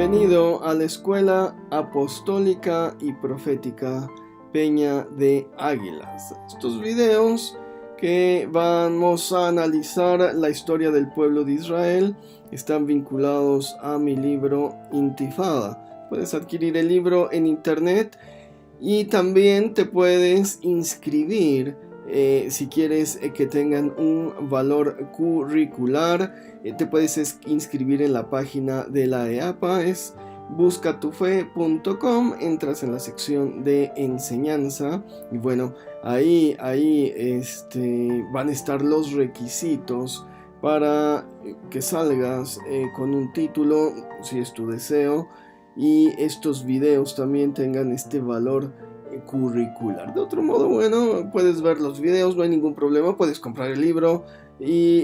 Bienvenido a la Escuela Apostólica y Profética Peña de Águilas. Estos videos que vamos a analizar la historia del pueblo de Israel están vinculados a mi libro Intifada. Puedes adquirir el libro en internet y también te puedes inscribir si quieres que tengan un valor curricular. Te puedes inscribir en la página de la EAPA, es buscatufe.com, entras en la sección de enseñanza y bueno, ahí van a estar los requisitos para que salgas con un título, si es tu deseo, y estos videos también tengan este valor curricular. De otro modo, bueno, puedes ver los videos, no hay ningún problema, puedes comprar el libro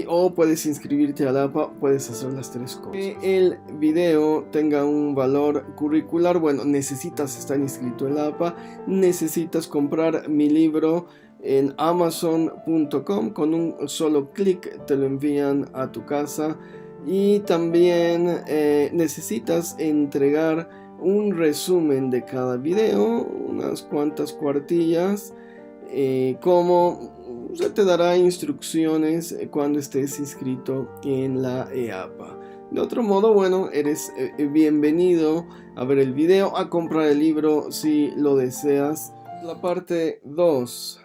o puedes inscribirte a la APA, puedes hacer las tres cosas. Que el video tenga un valor curricular, bueno, necesitas estar inscrito en la APA, necesitas comprar mi libro en amazon.com, con un solo clic te lo envían a tu casa, y también necesitas entregar un resumen de cada video, unas cuantas cuartillas, como se te dará instrucciones cuando estés inscrito en la EAPA. De otro modo, bueno, eres bienvenido a ver el video, a comprar el libro si lo deseas. La parte 2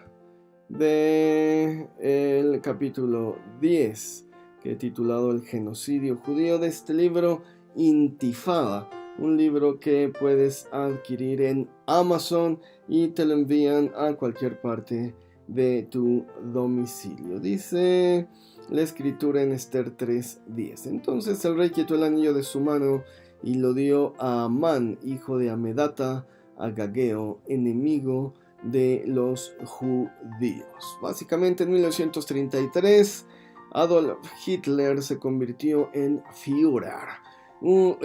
del capítulo 10, que he titulado El genocidio judío, de este libro Intifada. Un libro que puedes adquirir en Amazon y te lo envían a cualquier parte de tu domicilio. Dice la escritura en Esther 3:10. Entonces el rey quitó el anillo de su mano y lo dio a Amán, hijo de Amedata, agageo, enemigo de los judíos. Básicamente en 1933 Adolf Hitler se convirtió en Führer, un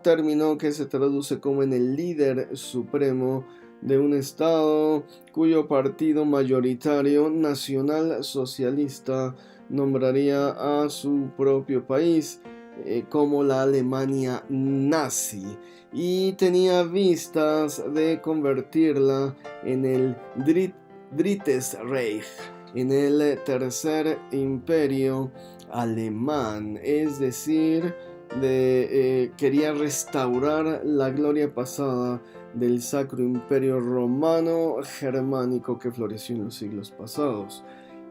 término que se traduce como en el líder supremo de un estado cuyo partido mayoritario nacional socialista nombraría a su propio país como la Alemania nazi, y tenía vistas de convertirla en el Drittes Reich, en el tercer imperio alemán, es decir, quería restaurar la gloria pasada del Sacro Imperio Romano Germánico que floreció en los siglos pasados.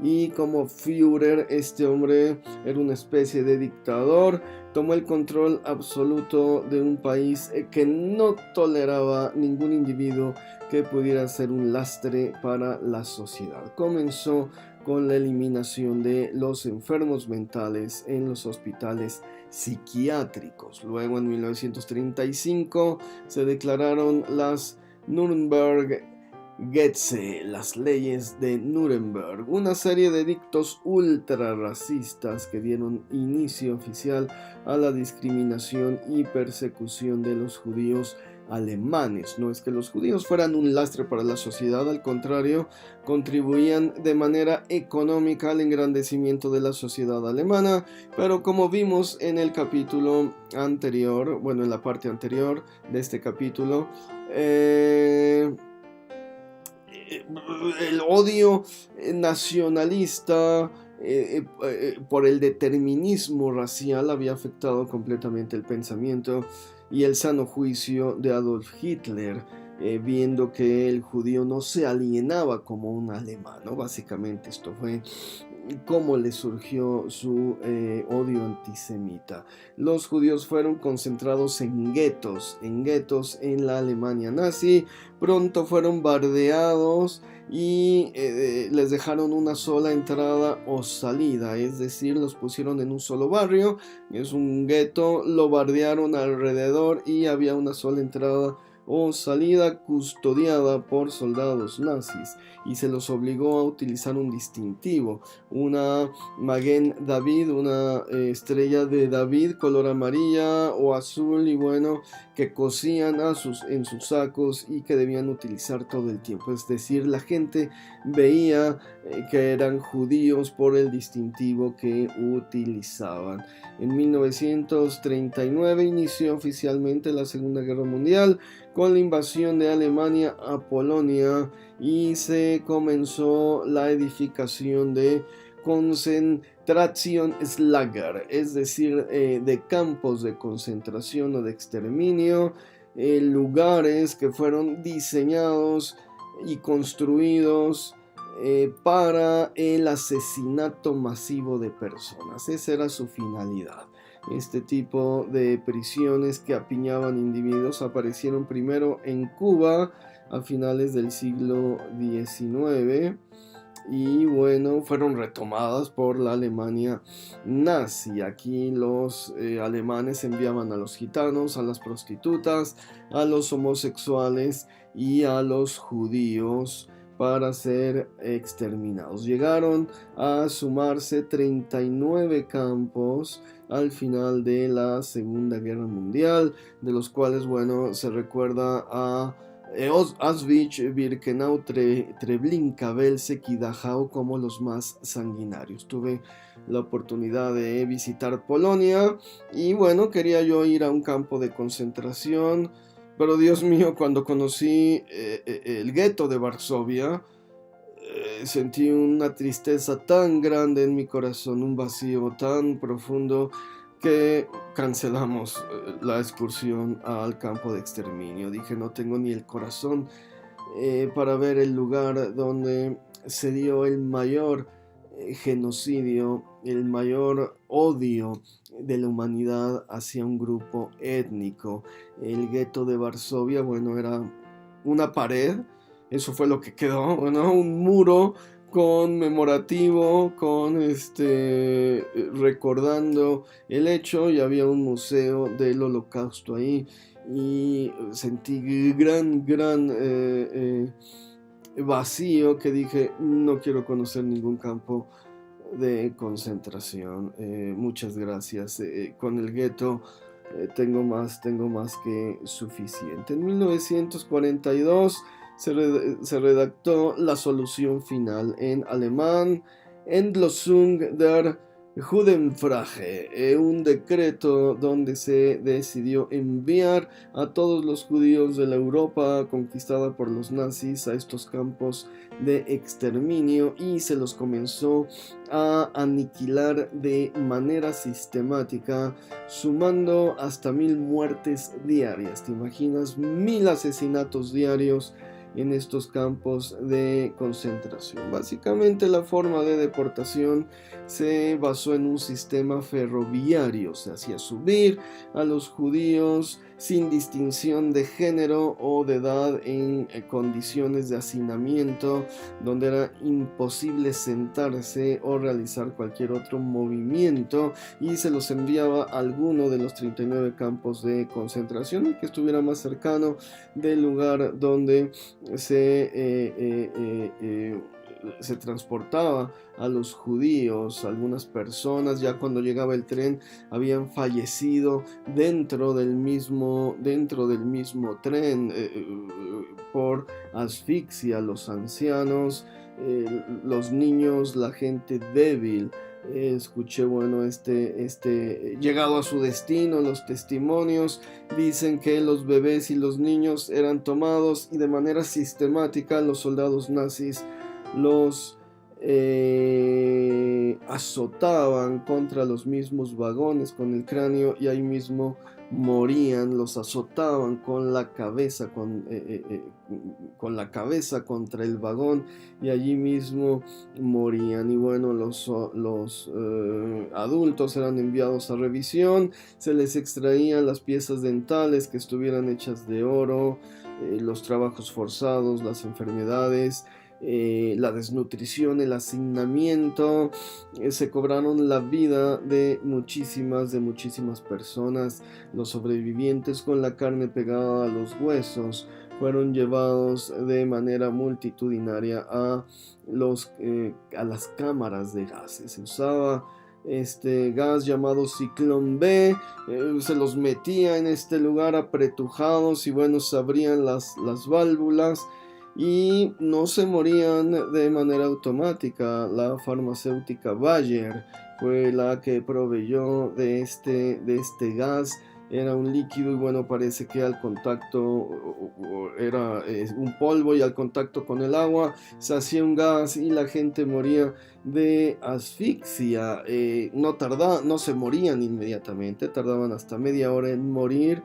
Y como Führer, este hombre era una especie de dictador, tomó el control absoluto de un país que no toleraba ningún individuo que pudiera ser un lastre para la sociedad. Comenzó con la eliminación de los enfermos mentales en los hospitales psiquiátricos. Luego, en 1935, se declararon las Nürnberg-Gesetze, las leyes de Nuremberg, una serie de edictos ultra racistas que dieron inicio oficial a la discriminación y persecución de los judíos alemanes. No es que los judíos fueran un lastre para la sociedad, al contrario, contribuían de manera económica al engrandecimiento de la sociedad alemana, pero como vimos en el capítulo anterior, bueno, en la parte anterior de este capítulo, el odio nacionalista por el determinismo racial había afectado completamente el pensamiento y el sano juicio de Adolf Hitler, viendo que el judío no se alienaba como un alemán, ¿no? Básicamente esto fue cómo le surgió su odio antisemita. Los judíos fueron concentrados en guetos en la Alemania nazi. Pronto fueron bardeados y les dejaron una sola entrada o salida, es decir, los pusieron en un solo barrio, es un gueto, lo bardearon alrededor y había una sola entrada o salida custodiada por soldados nazis y se los obligó a utilizar un distintivo, una Maguen David, una estrella de David color amarilla o azul, y bueno, que cosían en sus sacos y que debían utilizar todo el tiempo. Es decir, la gente veía que eran judíos por el distintivo que utilizaban. En 1939 inició oficialmente la Segunda Guerra Mundial con la invasión de Alemania a Polonia y se comenzó la edificación de Konzentrationslager, es decir, de campos de concentración o de exterminio, lugares que fueron diseñados y construidos para el asesinato masivo de personas. Esa era su finalidad. Este tipo de prisiones que apiñaban individuos aparecieron primero en Cuba a finales del siglo XIX y bueno, fueron retomadas por la Alemania nazi. Aquí los alemanes enviaban a los gitanos, a las prostitutas, a los homosexuales y a los judíos para ser exterminados. Llegaron a sumarse 39 campos al final de la Segunda Guerra Mundial, de los cuales, bueno, se recuerda a Auschwitz, Birkenau, Treblinka, Belzec y Dachau como los más sanguinarios. Tuve la oportunidad de visitar Polonia y bueno, quería yo ir a un campo de concentración, pero Dios mío, cuando conocí el gueto de Varsovia, sentí una tristeza tan grande en mi corazón, un vacío tan profundo, que cancelamos la excursión al campo de exterminio. Dije, no tengo ni el corazón para ver el lugar donde se dio el mayor genocidio, el mayor odio de la humanidad hacia un grupo étnico. El gueto de Varsovia, bueno, era una pared, eso fue lo que quedó, bueno, un muro conmemorativo, recordando el hecho, y había un museo del Holocausto ahí, y sentí gran vacío, que dije, no quiero conocer ningún campo de concentración. Muchas gracias. Con el gueto tengo más que suficiente. En 1942 se redactó la solución final en alemán, Endlösung der Judenfrage, un decreto donde se decidió enviar a todos los judíos de la Europa conquistada por los nazis a estos campos de exterminio y se los comenzó a aniquilar de manera sistemática, sumando hasta 1000 muertes diarias. ¿Te imaginas? 1000 asesinatos diarios en estos campos de concentración. Básicamente la forma de deportación se basó en un sistema ferroviario. Se hacía subir a los judíos sin distinción de género o de edad en condiciones de hacinamiento, donde era imposible sentarse o realizar cualquier otro movimiento, y se los enviaba a alguno de los 39 campos de concentración, el que estuviera más cercano del lugar donde se transportaba a los judíos. Algunas personas, ya cuando llegaba el tren, habían fallecido dentro del mismo tren por asfixia. Los ancianos, los niños, la gente débil. Escuché, bueno, llegado a su destino, los testimonios dicen que los bebés y los niños eran tomados y de manera sistemática los soldados nazis los azotaban contra los mismos vagones con el cráneo, y ahí mismo morían. Los azotaban con la cabeza contra el vagón, y allí mismo morían. Y bueno, los adultos eran enviados a revisión, se les extraían las piezas dentales que estuvieran hechas de oro, los trabajos forzados, las enfermedades. la desnutrición, el hacinamiento, se cobraron la vida de muchísimas personas. Los sobrevivientes con la carne pegada a los huesos fueron llevados de manera multitudinaria a las cámaras de gases. Se usaba este gas llamado Ciclón B, se los metía en este lugar apretujados y bueno, se abrían las válvulas y no se morían de manera automática. La farmacéutica Bayer fue la que proveyó de este gas. Era un líquido y bueno, parece que al contacto era un polvo y al contacto con el agua se hacía un gas y la gente moría de asfixia. No se morían inmediatamente, tardaban hasta media hora en morir.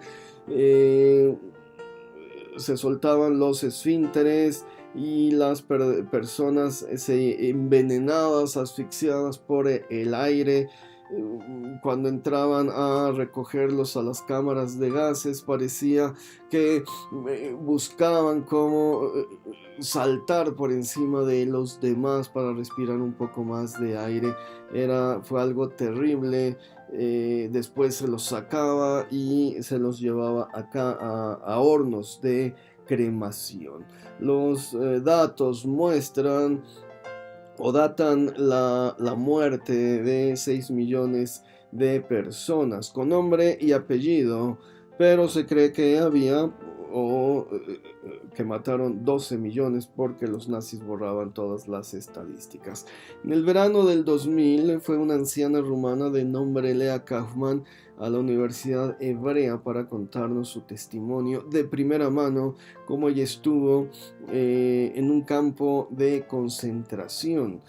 Se soltaban los esfínteres y las personas se envenenadas, asfixiadas por el aire. Cuando entraban a recogerlos a las cámaras de gases, parecía que buscaban cómo saltar por encima de los demás para respirar un poco más de aire. Fue algo terrible. Después se los sacaba y se los llevaba acá a hornos de cremación. Los datos muestran o datan la muerte de 6 millones de personas con nombre y apellido, pero se cree que que mataron 12 millones porque los nazis borraban todas las estadísticas. En el verano del 2000 fue una anciana rumana de nombre Lea Kaufman a la Universidad Hebrea para contarnos su testimonio de primera mano, cómo ella estuvo en un campo de concentración.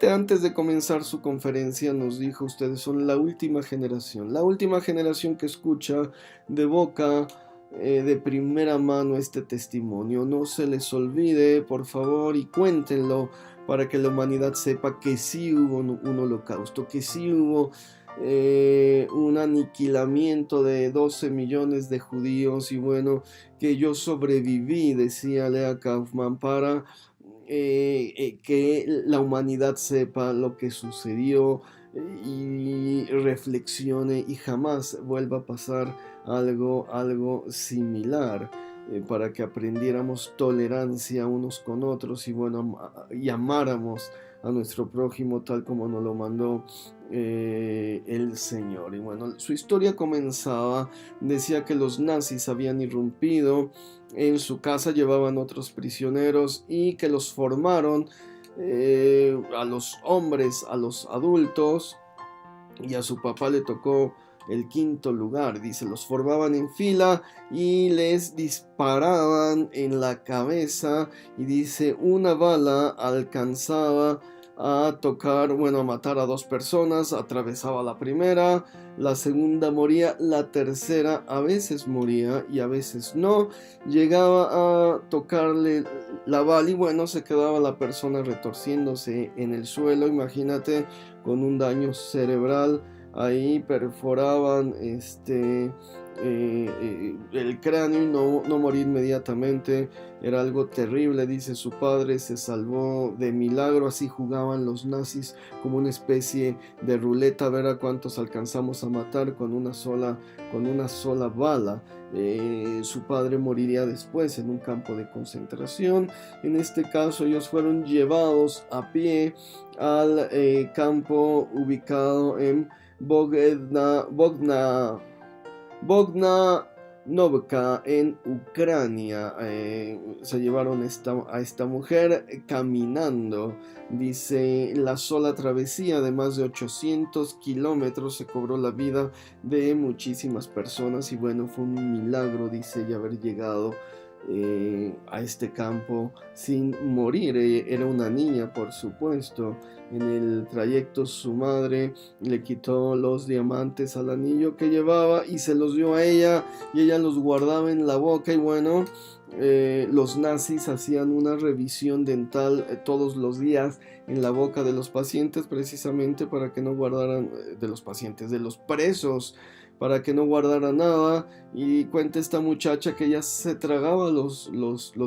Antes de comenzar su conferencia nos dijo: ustedes son la última generación que escucha de boca de primera mano este testimonio. No se les olvide, por favor, y cuéntenlo para que la humanidad sepa que sí hubo un holocausto, que sí hubo un aniquilamiento de 12 millones de judíos y bueno, que yo sobreviví, decía Lea Kaufman, para que la humanidad sepa lo que sucedió y reflexione y jamás vuelva a pasar algo similar, para que aprendiéramos tolerancia unos con otros y bueno, y amáramos a nuestro prójimo tal como nos lo mandó el Señor. Y bueno, su historia comenzaba, decía que los nazis habían irrumpido en su casa, llevaban otros prisioneros y que los formaron, a los hombres, a los adultos, y a su papá le tocó el quinto lugar. Dice, los formaban en fila y les disparaban en la cabeza y dice, una bala alcanzaba a matar a 2 personas, atravesaba la primera, la segunda moría, la tercera a veces moría y a veces no, llegaba a tocarle la bala y bueno, se quedaba la persona retorciéndose en el suelo, imagínate, con un daño cerebral. Ahí perforaban el cráneo y no morir inmediatamente. Era algo terrible, dice su padre, se salvó de milagro. Así jugaban los nazis, como una especie de ruleta, a ver a cuántos alcanzamos a matar con una sola bala. Su padre moriría después en un campo de concentración. En este caso ellos fueron llevados a pie al campo ubicado en Bogdanovka en Ucrania. Se llevaron a esta mujer caminando. Dice, la sola travesía de más de 800 kilómetros se cobró la vida de muchísimas personas y bueno, fue un milagro, dice ella, haber llegado a este campo sin morir. Era una niña, por supuesto. En el trayecto su madre le quitó los diamantes al anillo que llevaba y se los dio a ella y ella los guardaba en la boca y bueno, los nazis hacían una revisión dental todos los días en la boca de los pacientes, precisamente para que no guardaran, de los pacientes, de los presos, para que no guardara nada. Y cuenta esta muchacha que ella se tragaba los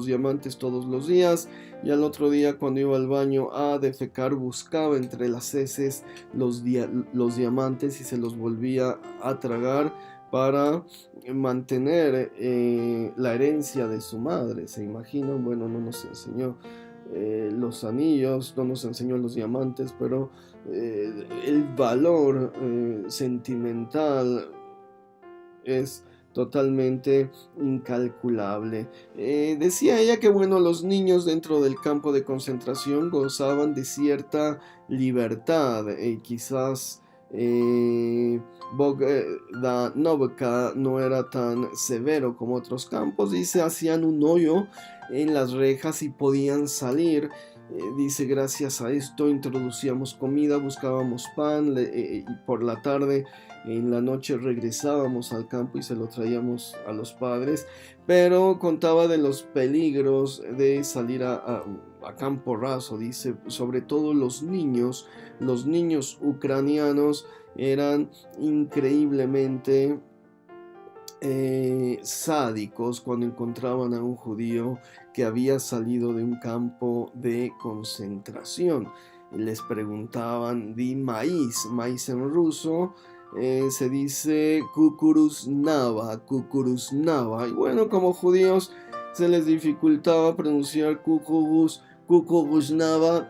diamantes todos los días, y al otro día, cuando iba al baño a defecar, buscaba entre las heces los diamantes y se los volvía a tragar para mantener la herencia de su madre. ¿Se imaginan? Bueno, no nos enseñó los anillos, no nos enseñó los diamantes, pero el valor sentimental es totalmente incalculable. Decía ella que bueno, los niños dentro del campo de concentración gozaban de cierta libertad, quizás Bogdanovka no era tan severo como otros campos. Dice, hacían un hoyo en las rejas y podían salir. Dice, gracias a esto introducíamos comida, buscábamos pan, y por la tarde, en la noche, regresábamos al campo y se lo traíamos a los padres. Pero contaba de los peligros de salir a campo raso. Dice, sobre todo los niños ucranianos eran increíblemente sádicos cuando encontraban a un judío que había salido de un campo de concentración. Les preguntaban di maíz en ruso se dice kukurusnava, y bueno, como judíos se les dificultaba pronunciar kukurusnava,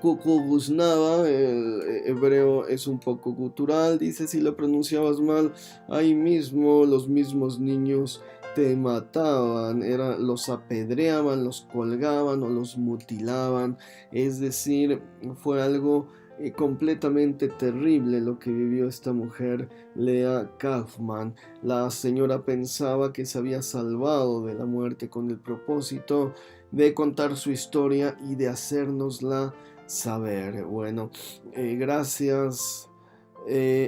el hebreo es un poco gutural. Dice, si lo pronunciabas mal, ahí mismo los mismos niños te mataban, los apedreaban, los colgaban o los mutilaban. Es decir, fue algo completamente terrible lo que vivió esta mujer, Lea Kaufman. La señora pensaba que se había salvado de la muerte con el propósito de contar su historia y de hacérnosla saber. Bueno, gracias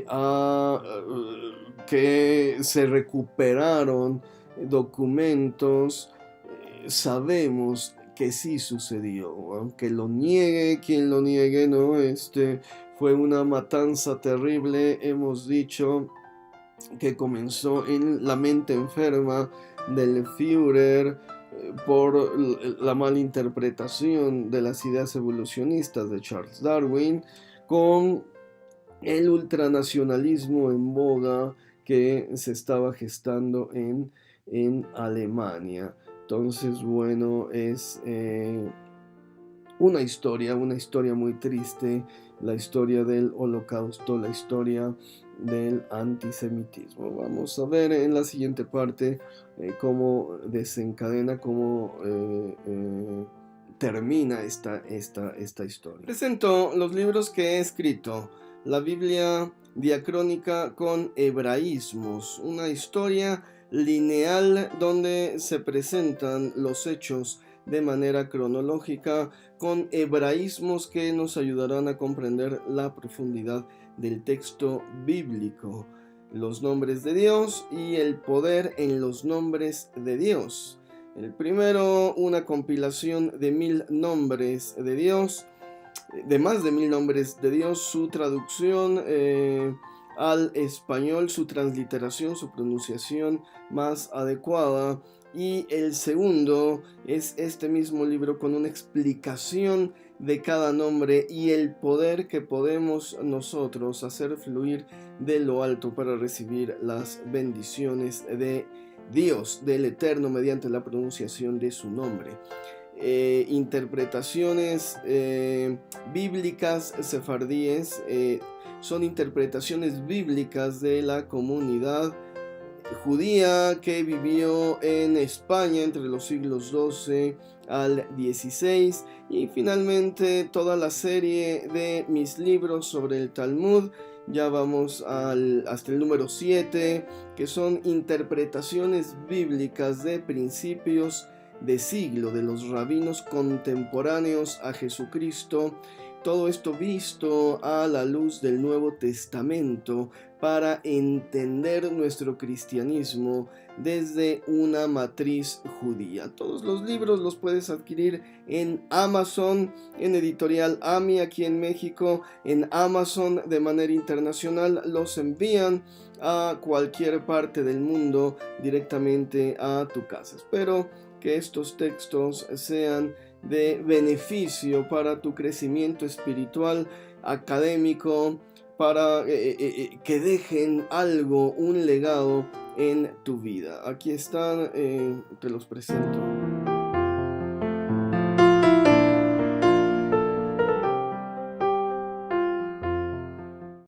a que se recuperaron documentos, sabemos que sí sucedió, aunque lo niegue quien lo niegue, ¿no? Fue una matanza terrible. Hemos dicho que comenzó en la mente enferma del Führer por la mala interpretación de las ideas evolucionistas de Charles Darwin, con el ultranacionalismo en boga que se estaba gestando en Alemania. Entonces, bueno, es una historia muy triste, la historia del Holocausto, la historia del antisemitismo. Vamos a ver en la siguiente parte cómo desencadena, cómo termina esta historia. Presento los libros que he escrito: la Biblia diacrónica con hebraísmos, una historia lineal donde se presentan los hechos de manera cronológica con hebraísmos que nos ayudarán a comprender la profundidad del texto bíblico, los nombres de Dios y el poder en los nombres de Dios. El primero, una compilación de 1000 nombres de Dios, de más de 1000 nombres de Dios, su traducción al español, su transliteración, su pronunciación más adecuada. Y el segundo es este mismo libro con una explicación de cada nombre y el poder que podemos nosotros hacer fluir de lo alto para recibir las bendiciones de Dios, del Eterno, mediante la pronunciación de su nombre. Interpretaciones bíblicas sefardíes, son interpretaciones bíblicas de la comunidad judía que vivió en España entre los siglos XII al XVI. Y finalmente toda la serie de mis libros sobre el Talmud, ya vamos hasta el número 7, que son interpretaciones bíblicas de principios de siglo de los rabinos contemporáneos a Jesucristo, todo esto visto a la luz del Nuevo Testamento para entender nuestro cristianismo desde una matriz judía. Todos los libros los puedes adquirir en Amazon, en Editorial AMI aquí en México, en Amazon de manera internacional. Los envían a cualquier parte del mundo directamente a tu casa. Espero que estos textos sean de beneficio para tu crecimiento espiritual, académico, para que dejen algo, un legado en tu vida. Aquí están, te los presento.